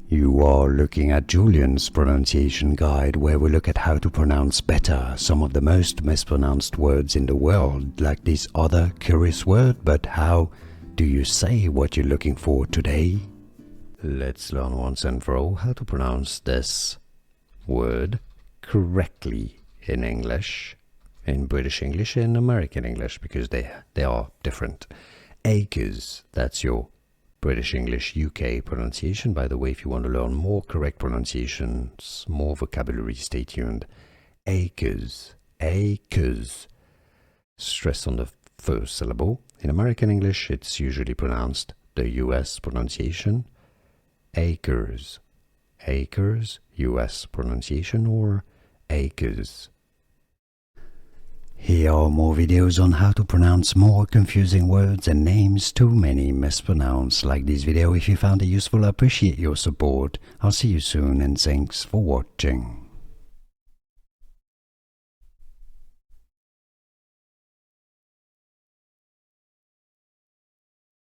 You are looking at Julian's pronunciation guide, where we look at how to pronounce better some of the most mispronounced words in the world, like this other curious word. But how do you say what you're looking for today? Let's learn once and for all how to pronounce this word correctly in English, in British English and American English, because they are different. Acres, that's your British English UK pronunciation. By the way, if you want to learn more correct pronunciations, more vocabulary, stay tuned. Acres, acres. Stress on the first syllable. In American English, it's usually pronounced the US pronunciation. Acres, acres, US pronunciation, or acres. Here are more videos on how to pronounce more confusing words and names too many mispronounced. Like this video if you found it useful. I appreciate your support. I'll see you soon and thanks for watching.